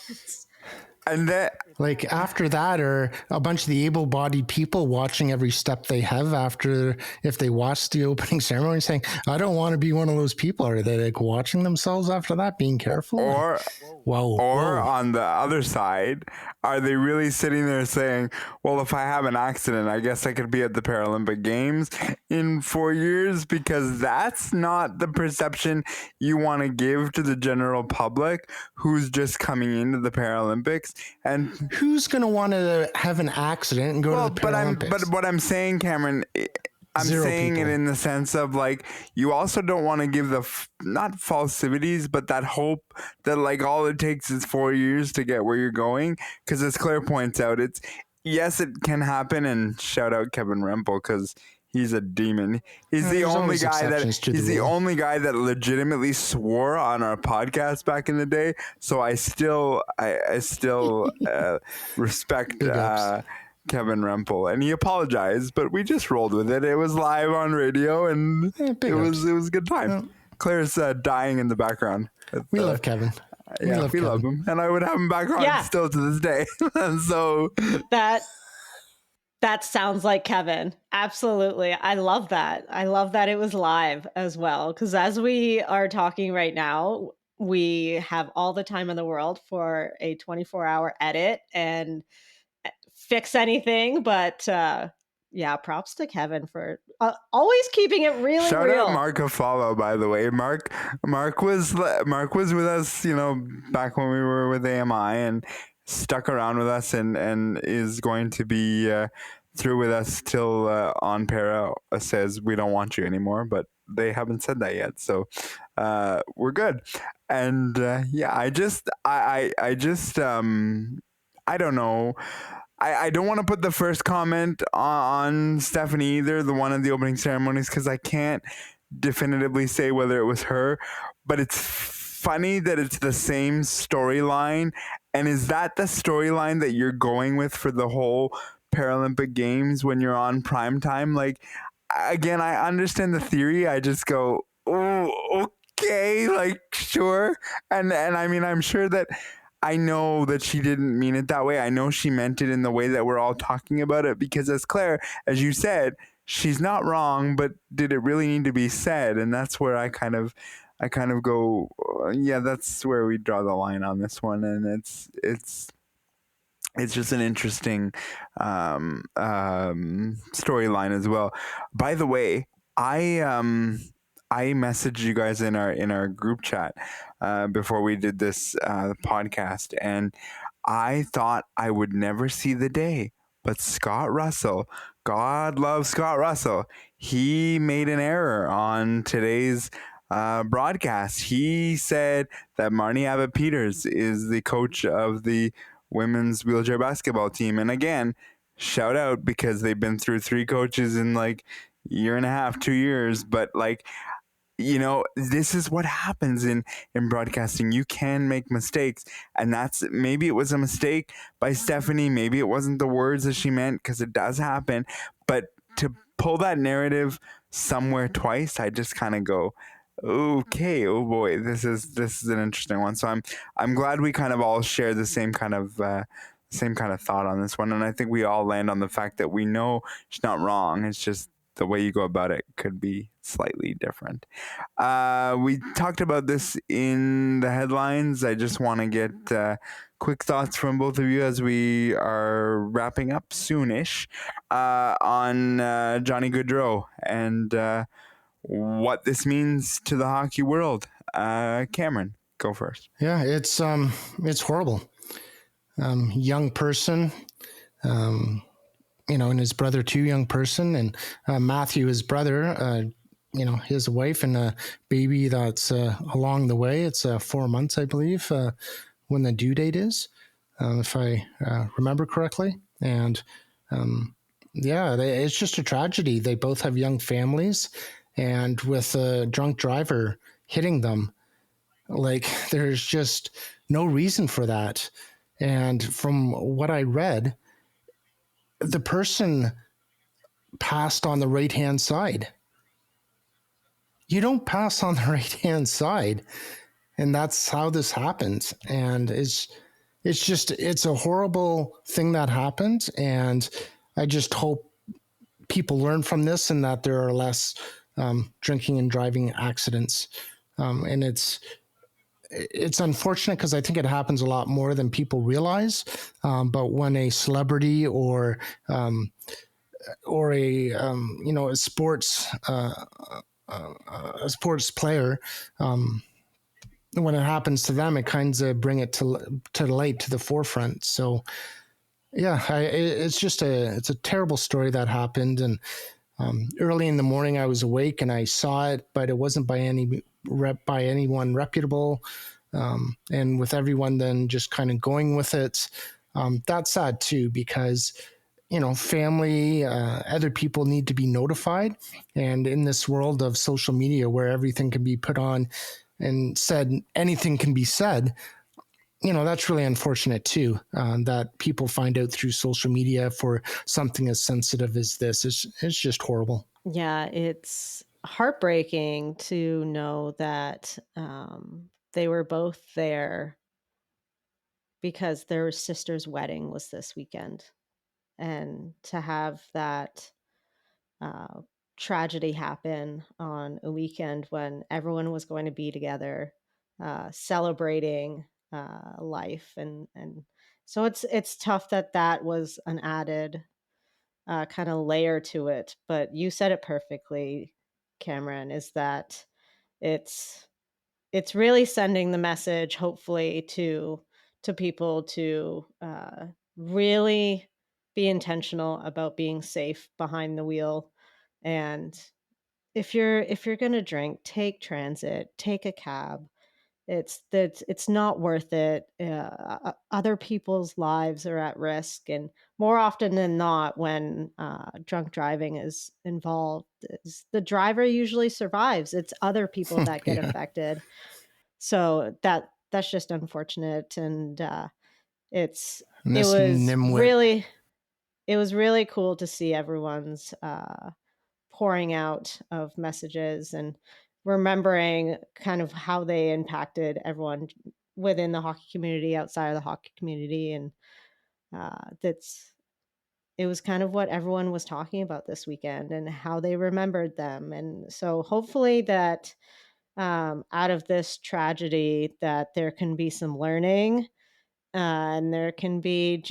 And that, like after that, are a bunch of the able-bodied people watching every step they have after, if they watch the opening ceremony, saying, I don't want to be one of those people. Are they like watching themselves after that, being careful? or whoa. on the other side, are they really sitting there saying, well, if I have an accident, I guess I could be at the Paralympic Games in 4 years? Because that's not the perception you want to give to the general public who's just coming into the Paralympics. And who's going to want to have an accident and go to the Paralympics? But what I'm saying, Cameron, I'm saying it in the sense of like, you also don't want to give not falsities, but that hope that like all it takes is 4 years to get where you're going. Because as Claire points out, yes, it can happen. And shout out Kevin Rempel, because he's a demon. He's the only guy that legitimately swore on our podcast back in the day. So I still respect Kevin Rempel, and he apologized, but we just rolled with it. It was live on radio, and it was a good time. Yeah. Claire's dying in the background. We love Kevin. We love him, and I would have him back on still to this day. And so that sounds like Kevin. Absolutely. I love that. I love that it was live as well, because as we are talking right now, we have all the time in the world for a 24-hour edit and fix anything. But props to Kevin for always keeping it really Shout real. out Mark Affollow, by the way. Mark was with us, back when we were with AMI, and stuck around with us and is going to be through with us till On Para says we don't want you anymore, but they haven't said that yet, so we're good. And I don't know. I don't want to put the first comment on Stephanie either, the one of the opening ceremonies, because I can't definitively say whether it was her, but it's funny that it's the same storyline. And is that the storyline that you're going with for the whole Paralympic Games when you're on primetime? Like, again, I understand the theory. I just go, oh, okay, like, sure. And I mean, I'm sure that I know that she didn't mean it that way. I know she meant it in the way that we're all talking about it, because as Claire, as you said, she's not wrong, but did it really need to be said? And that's where I kind of go, that's where we draw the line on this one. And it's just an interesting storyline as well. By the way, I messaged you guys in our group chat before we did this podcast, and I thought I would never see the day. But Scott Russell, God loves Scott Russell, he made an error on today's broadcast. He said that Marnie Abbott-Peters is the coach of the women's wheelchair basketball team. And again, shout out, because they've been through 3 coaches in like year and a half, 2 years. But like, this is what happens in broadcasting. You can make mistakes, and maybe it was a mistake by Stephanie. Maybe it wasn't the words that she meant, because it does happen. But to pull that narrative somewhere twice, I just kind of go, okay, oh boy, this is an interesting one. So I'm glad we kind of all share the same kind of thought on this one, and I think we all land on the fact that we know she's not wrong. It's just the way you go about it could be slightly different. We talked about this in the headlines. I just want to get quick thoughts from both of you as we are wrapping up soonish on Johnny Gaudreau and what this means to the hockey world. Cameron, go first. Yeah, it's horrible. Young person, and his brother too, young person, and Matthew, his brother, his wife and a baby that's along the way. It's 4 months, I believe, when the due date is, if I remember correctly. And it's just a tragedy. They both have young families, and with a drunk driver hitting them, Like, there's just no reason for that. And from what I read, the person passed on the right-hand side. You don't pass on the right-hand side. And that's how this happens. And it's a horrible thing that happened. And I just hope people learn from this and that there are less drinking and driving accidents. And it's unfortunate because I think it happens a lot more than people realize. But when a celebrity or a sports player, when it happens to them, it kind of bring it to the light, to the forefront. So yeah, it's a terrible story that happened. And early in the morning I was awake and I saw it, but it wasn't by anyone reputable. And with everyone then just kind of going with it, that's sad too, because family, other people need to be notified. And in this world of social media where everything can be put on and said, anything can be said, that's really unfortunate too, that people find out through social media for something as sensitive as this. It's just horrible. Yeah, it's heartbreaking to know that they were both there because their sister's wedding was this weekend. And to have that tragedy happen on a weekend when everyone was going to be together, celebrating life, and so it's tough that was an added kind of layer to it. But you said it perfectly, Cameron, is that it's really sending the message, hopefully, to people to really be intentional about being safe behind the wheel. And if you're going to drink, take transit, take a cab. It's not worth it. Other people's lives are at risk, and more often than not, when drunk driving is involved, the driver usually survives. It's other people that get affected. So that's just unfortunate. And it was really cool to see everyone's pouring out of messages and remembering kind of how they impacted everyone within the hockey community, outside of the hockey community. And it was kind of what everyone was talking about this weekend and how they remembered them. And so hopefully that out of this tragedy, that there can be some learning, and there can be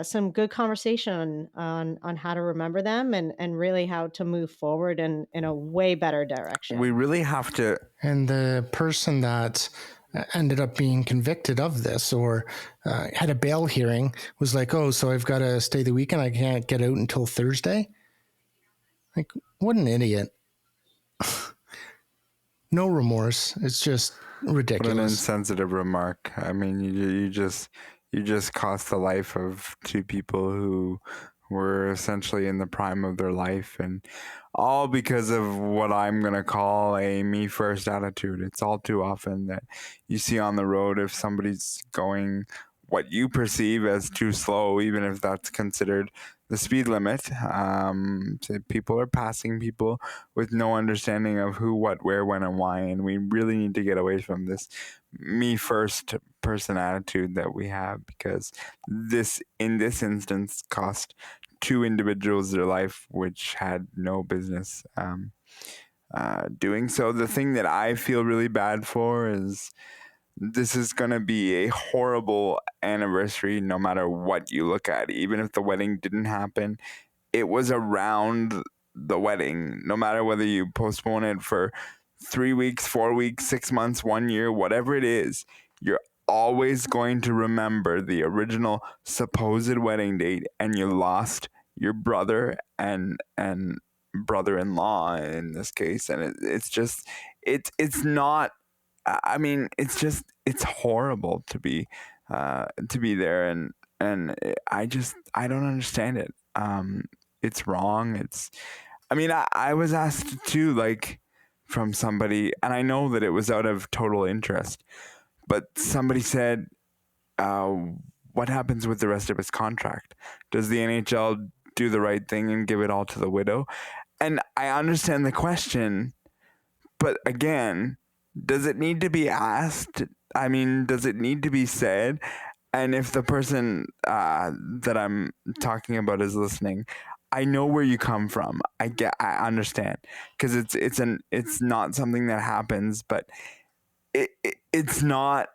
some good conversation on how to remember them, and really how to move forward in a way better direction. We really have to. And the person that ended up being convicted of this or had a bail hearing was like, oh, so I've got to stay the weekend. I can't get out until Thursday. Like, what an idiot. No remorse. It's just ridiculous. What an insensitive remark. I mean, you just cost the life of two people who were essentially in the prime of their life, and all because of what I'm going to call a me first attitude. It's all too often that you see on the road, if somebody's going what you perceive as too slow, even if that's considered the speed limit. People are passing people with no understanding of who, what, where, when, and why. And we really need to get away from this me first person attitude that we have, because this, in this instance, cost two individuals their life, which had no business doing so. The thing that I feel really bad for is this is going to be a horrible anniversary no matter what you look at. Even if the wedding didn't happen, it was around the wedding. No matter whether you postpone it for 3 weeks, 4 weeks, 6 months, 1 year, whatever it is, you're always going to remember the original supposed wedding date, and you lost your brother and brother-in-law in this case. And it's not, I mean, it's horrible to be there, and I don't understand it. It's wrong. I was asked too, like, from somebody, and I know that it was out of total interest, but somebody said, what happens with the rest of his contract? Does the NHL do the right thing and give it all to the widow? And I understand the question, but again, does it need to be asked? I mean, does it need to be said? And if the person that I'm talking about is listening, I know where you come from. I understand, because it's not something that happens, but it's not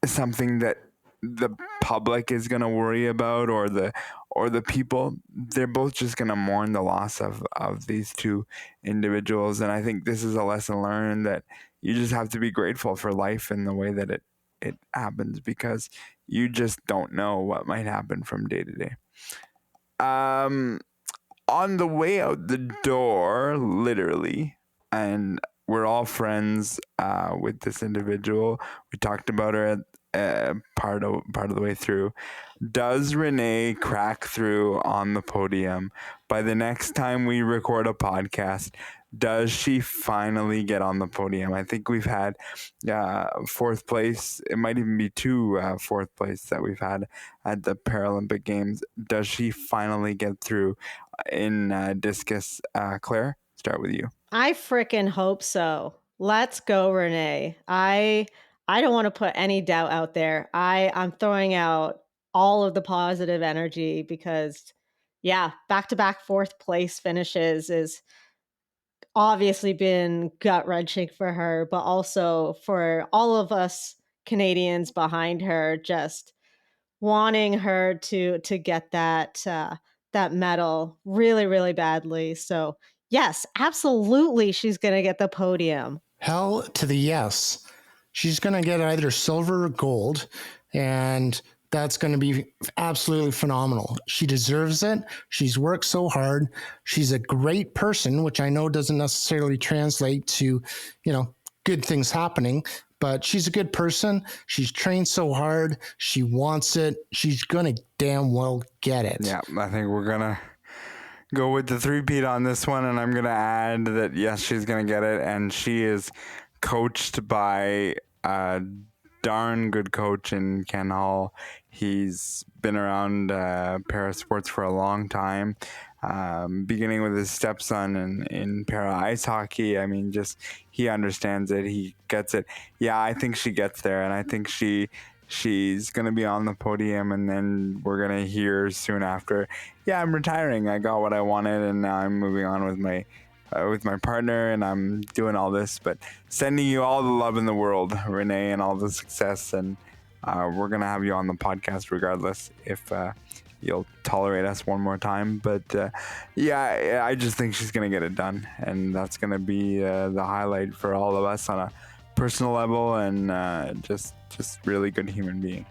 something that the public is going to worry about, or the people. They're both just going to mourn the loss of these two individuals. And I think this is a lesson learned, that you just have to be grateful for life and the way that it happens, because you just don't know what might happen from day to day. On the way out the door, literally, and we're all friends with this individual. We talked about her at part of the way through. Does Renee crack through on the podium? By the next time we record a podcast, does she finally get on the podium? I think we've had fourth place. It might even be two fourth place that we've had at the Paralympic Games. Does she finally get through in discus? Claire, start with you. I frickin' hope so. Let's go, Renee. I don't want to put any doubt out there. I'm throwing out all of the positive energy, because, yeah, back-to-back fourth place finishes is obviously been gut-wrenching for her, but also for all of us Canadians behind her, just wanting her to get that medal really, really badly. So yes, absolutely, she's going to get the podium. Hell to the yes. She's going to get either silver or gold, and that's going to be absolutely phenomenal. She deserves it. She's worked so hard. She's a great person, which I know doesn't necessarily translate to, good things happening, but she's a good person. She's trained so hard. She wants it. She's going to damn well get it. Yeah, I think we're going to go with the three-peat on this one, and I'm going to add that, yes, she's going to get it, and she is coached by a darn good coach in Ken Hall. He's been around para sports for a long time, beginning with his stepson in para ice hockey. I mean, just he understands it. He gets it. Yeah, I think she gets there, and I think she's going to be on the podium, and then we're going to hear soon after, yeah, I'm retiring. I got what I wanted, and now I'm moving on with my partner, and I'm doing all this. But sending you all the love in the world, Renee, and all the success, and we're going to have you on the podcast regardless, if you'll tolerate us one more time. But yeah, I just think she's going to get it done, and that's going to be the highlight for all of us on a personal level, and just really good human being.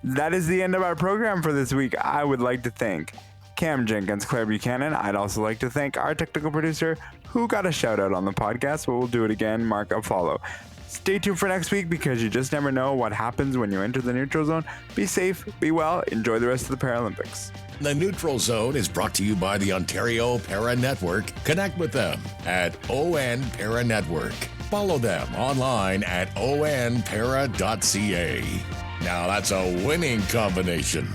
That is the end of our program for this week. I would like to thank Cam Jenkins, Claire Buchanan. I'd also like to thank our technical producer, who got a shout out on the podcast, but we'll do it again, Mark Upfollow. Stay tuned for next week, because you just never know what happens when you enter the neutral zone. Be safe, be well, enjoy the rest of the Paralympics. The Neutral Zone is brought to you by the Ontario Para Network. Connect with them at ON Para Network. Follow them online at onpara.ca. Now that's a winning combination.